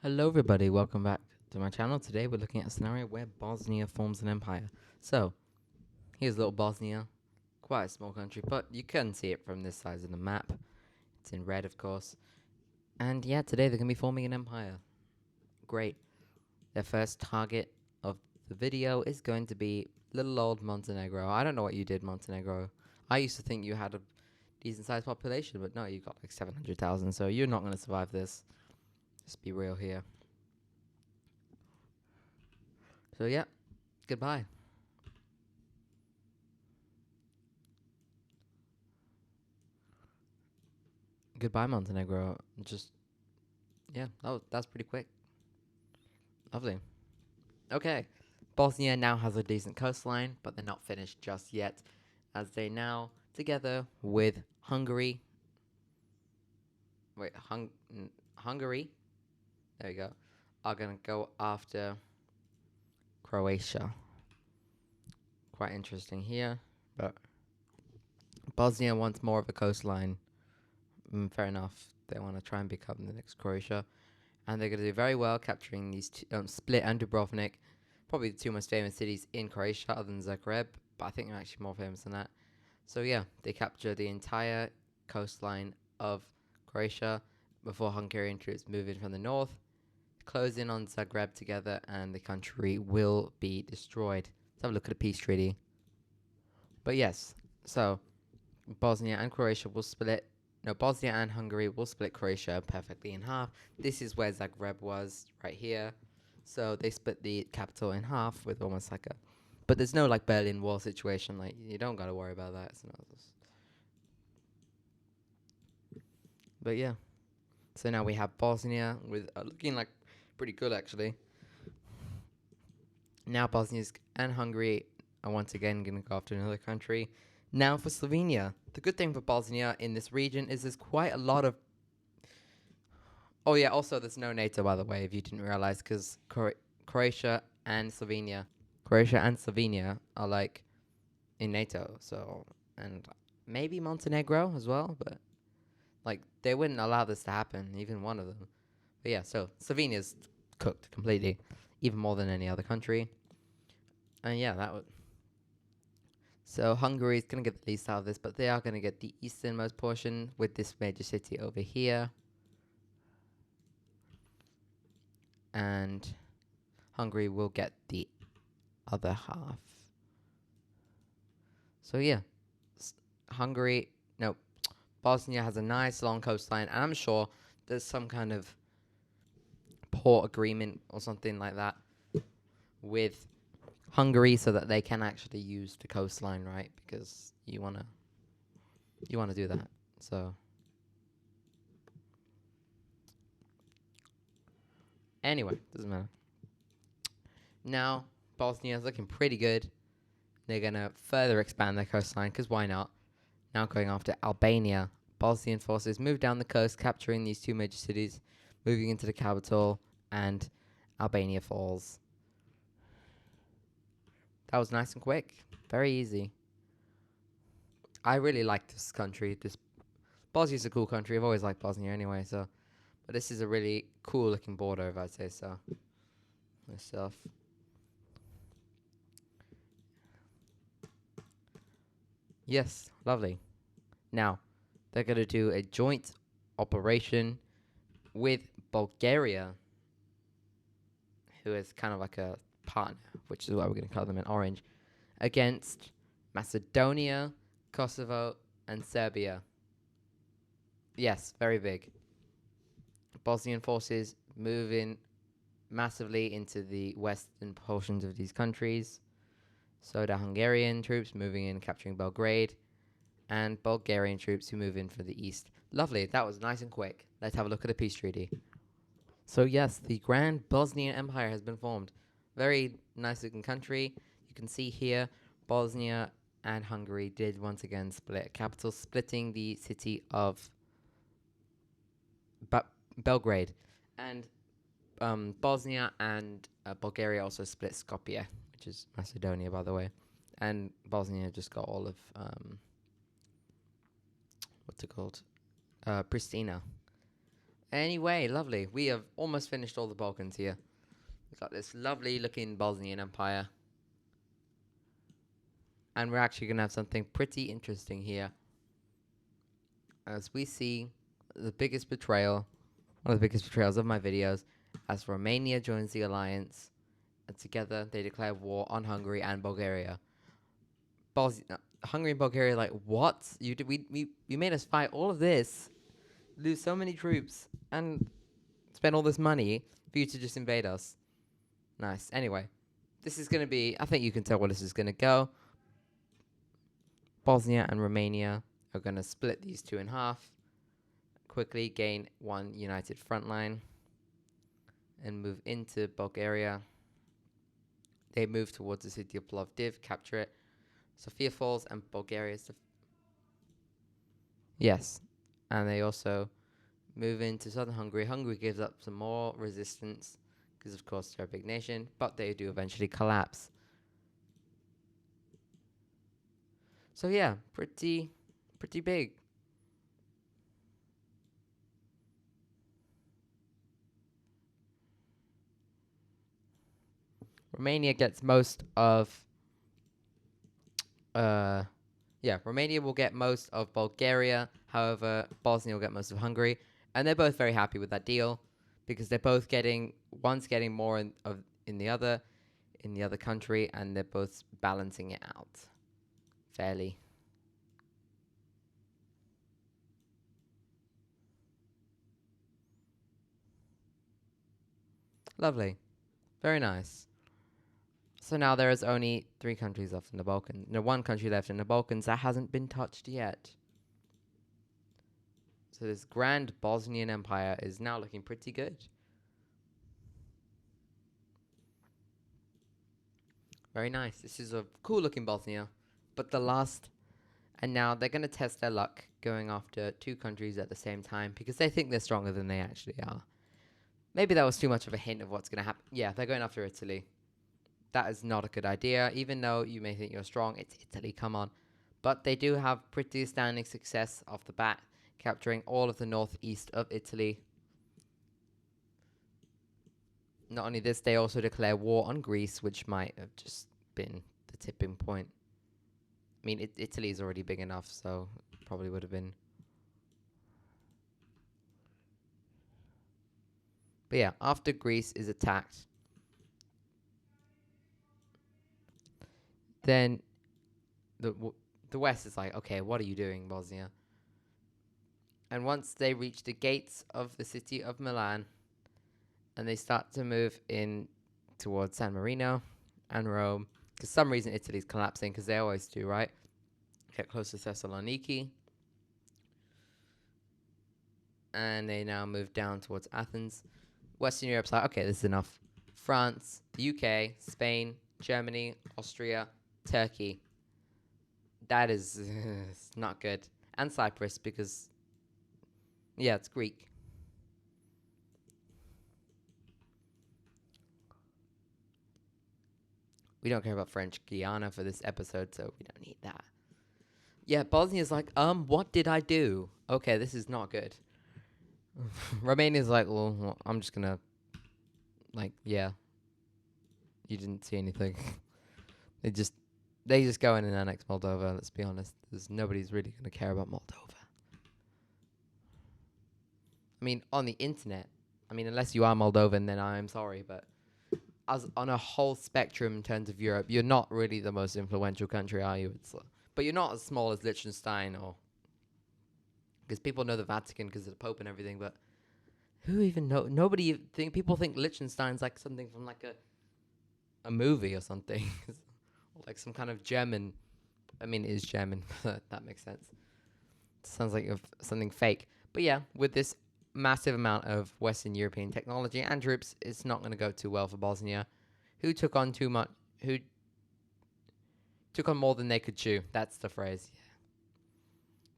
Hello everybody, welcome back to my channel. Today we're looking at a scenario where Bosnia forms an empire. So, here's little Bosnia, quite a small country, but you can see it from this size of the map. It's in red, of course. And yeah, today they're going to be forming an empire. Great. Their first target of the video is going to be little old Montenegro. I don't know what you did, Montenegro. I used to think you had a decent sized population, but no, you got like 700,000, so you're not going to survive this. Let's be real here. So yeah, goodbye. Goodbye, Montenegro. Just yeah, that's pretty quick. Lovely. Okay, Bosnia now has a decent coastline, but they're not finished just yet, as they now, together with Hungary, wait, Hungary, there we go, are gonna go after Croatia. Quite interesting here, but Bosnia wants more of a coastline. Fair enough. They want to try and become the next Croatia. And they're going to do very well capturing these Split and Dubrovnik, probably the two most famous cities in Croatia other than Zagreb, but I think they're actually more famous than that. So yeah, they capture the entire coastline of Croatia before Hungarian troops move in from the north, close in on Zagreb together, and the country will be destroyed. Let's have a look at the peace treaty. But yes, so Bosnia and Croatia will split. No, Bosnia and Hungary will split Croatia perfectly in half. This is where Zagreb was, right here. So they split the capital in half with almost like a. But there's no like Berlin Wall situation. Like you don't gotta worry about that. But yeah. So now we have Bosnia with looking like pretty good actually. Now Bosnia and Hungary are once again gonna go after another country. Now for Slovenia. The good thing for Bosnia in this region is there's quite a lot of. Oh yeah, also there's no NATO by the way, if you didn't realize, because Croatia and Slovenia are like in NATO. So and maybe Montenegro as well, but like they wouldn't allow this to happen, even one of them. But yeah, so Slovenia's cooked completely, even more than any other country. And yeah, that would. So Hungary is gonna get the least out of this, but they are gonna get the easternmost portion with this major city over here. And Hungary will get the other half. So yeah, Hungary, no, Bosnia has a nice long coastline, and I'm sure there's some kind of port agreement or something like that with Hungary so that they can actually use the coastline, right? Because you wanna do that. So anyway, doesn't matter. Now Bosnia's looking pretty good. They're gonna further expand their coastline because why not? Now going after Albania. Bosnian forces move down the coast, capturing these two major cities, moving into the capital, and Albania falls. That was nice and quick. Very easy. I really like this country. This Bosnia's a cool country. I've always liked Bosnia anyway, so but this is a really cool looking border if I'd say so. Myself. Yes, lovely. Now, they're gonna do a joint operation with Bulgaria, who is kind of like a partner, which is why we're going to color them in orange, against Macedonia, Kosovo, and Serbia. Yes, very big. Bosnian forces moving massively into the western portions of these countries. So the Hungarian troops moving in, capturing Belgrade, and Bulgarian troops who move in for the east. Lovely, that was nice and quick. Let's have a look at the peace treaty. So yes, the Grand Bosnian Empire has been formed. Very nice looking country. You can see here, Bosnia and Hungary did once again split capital, splitting the city of Belgrade. And Bosnia and Bulgaria also split Skopje, which is Macedonia, by the way. And Bosnia just got all of, what's it called? Pristina. Anyway, lovely. We have almost finished all the Balkans here. We've got this lovely looking Bosnian Empire. And we're actually going to have something pretty interesting here. As we see the biggest betrayal, one of the biggest betrayals of my videos, as Romania joins the alliance. And together they declare war on Hungary and Bulgaria. Hungary and Bulgaria are like, what? You made us fight all of this, lose so many troops, and spend all this money for you to just invade us. Nice. Anyway, this is going to be, I think you can tell where this is going to go. Bosnia and Romania are going to split these two in half, quickly gain one united front line, and move into Bulgaria. They move towards the city of Plovdiv, capture it. Sofia falls, and Bulgaria is yes. And they also move into southern Hungary. Hungary gives up some more resistance because, of course, they're a big nation, but they do eventually collapse. So yeah, pretty big. Romania gets most of Romania will get most of Bulgaria. However, Bosnia will get most of Hungary, and they're both very happy with that deal because they're both getting one's getting more in the other country, and they're both balancing it out fairly. Lovely, very nice. So now there is only 3 countries left in the Balkans. No, 1 country left in the Balkans that hasn't been touched yet. So this grand Bosnian Empire is now looking pretty good. Very nice. This is a cool looking Bosnia. But the last, and now they're going to test their luck going after 2 countries at the same time because they think they're stronger than they actually are. Maybe that was too much of a hint of what's going to happen. Yeah, they're going after Italy. That is not a good idea. Even though you may think you're strong, it's Italy, come on. But they do have pretty astounding success off the bat, capturing all of the northeast of Italy. Not only this, they also declare war on Greece, which might have just been the tipping point. I mean, Italy is already big enough, so probably would have been. But yeah, after Greece is attacked, then the West is like, okay, what are you doing, Bosnia? And once they reach the gates of the city of Milan, and they start to move in towards San Marino and Rome, because some reason Italy's collapsing, because they always do, right? Get close to Thessaloniki. And they now move down towards Athens. Western Europe's like, okay, this is enough. France, the UK, Spain, Germany, Austria, Turkey. That is not good. And Cyprus, because, yeah, it's Greek. We don't care about French Guiana for this episode, so we don't need that. Yeah, Bosnia's like, what did I do? Okay, this is not good. Romania's like, well, I'm just gonna, like, yeah. You didn't see anything. they just go in and annex Moldova, let's be honest. Nobody's really gonna care about Moldova. I mean, on the internet, unless you are Moldovan, then I'm sorry, but as on a whole spectrum in terms of Europe, you're not really the most influential country, are you? But you're not as small as Liechtenstein, or because people know the Vatican because of the Pope and everything. But who even know? People think Liechtenstein's like something from like a movie or something, or like some kind of German. I mean, it is German. That makes sense. It sounds like something fake. But yeah, with this massive amount of Western European technology and troops, it's not going to go too well for Bosnia, who took on too much, who took on more than they could chew. That's the phrase. Yeah.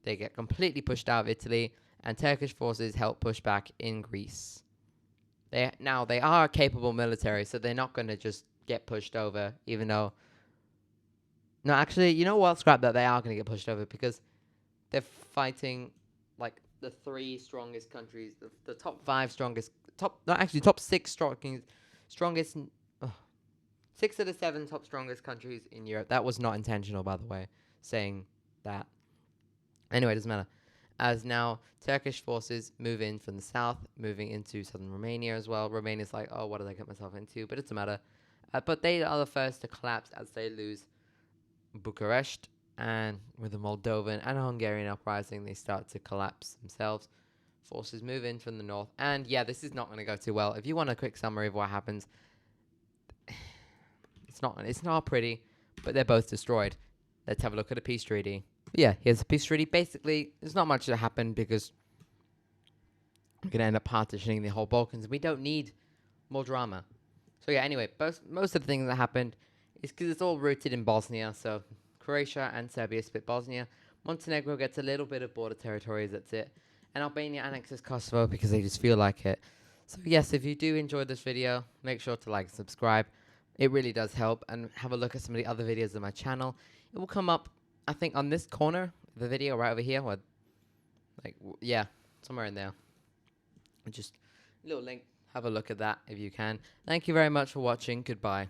They get completely pushed out of Italy, and Turkish forces help push back in Greece. They are a capable military, so they're not going to just get pushed over, even though. No, actually, you know what? Scrap that. They are going to get pushed over because they're fighting like the three strongest countries, the top five strongest, top six strongest, oh, 6 of the 7 top strongest countries in Europe. That was not intentional, by the way, saying that. Anyway, it doesn't matter. As now Turkish forces move in from the south, moving into southern Romania as well. Romania's like, oh, what did I get myself into? But it doesn't matter. But they are the first to collapse as they lose Bucharest, and with the Moldovan and Hungarian uprising, they start to collapse themselves. Forces move in from the north, and yeah, this is not going to go too well. If you want a quick summary of what happens, it's not pretty, but they're both destroyed. Let's have a look at a peace treaty. But yeah, here's a peace treaty. Basically, there's not much that happened because we're going to end up partitioning the whole Balkans. We don't need more drama. So yeah, anyway, most of the things that happened is because it's all rooted in Bosnia. So Croatia and Serbia split Bosnia. Montenegro gets a little bit of border territories, that's it. And Albania annexes Kosovo because they just feel like it. So yes, if you do enjoy this video, make sure to like and subscribe. It really does help. And have a look at some of the other videos on my channel. It will come up, I think, on this corner of the video right over here. Or yeah, somewhere in there. Just a little link. Have a look at that if you can. Thank you very much for watching. Goodbye.